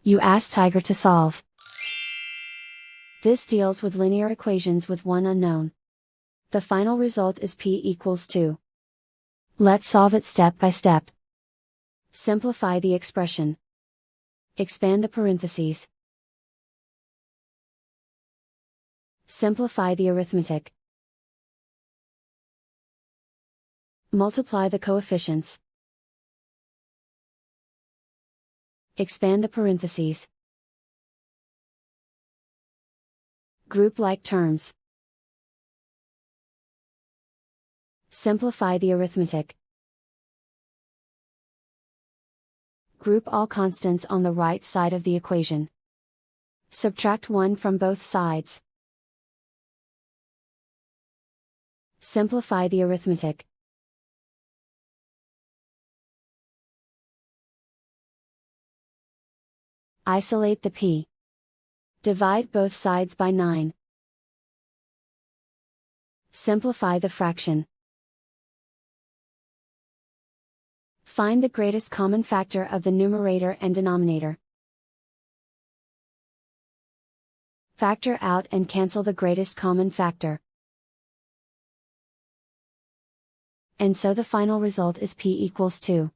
You ask Tiger to solve. This deals with linear equations with one unknown. The final result is p equals 2. Let's solve it step by step. Simplify the expression. Expand the parentheses. Simplify the arithmetic. Multiply the coefficients. Expand the parentheses. Group like terms. Simplify the arithmetic. Group all constants on the right side of the equation. Subtract 1 from both sides. Simplify the arithmetic. Isolate the p. Divide both sides by 9. Simplify the fraction. Find the greatest common factor of the numerator and denominator. Factor out and cancel the greatest common factor. And so the final result is p equals 2.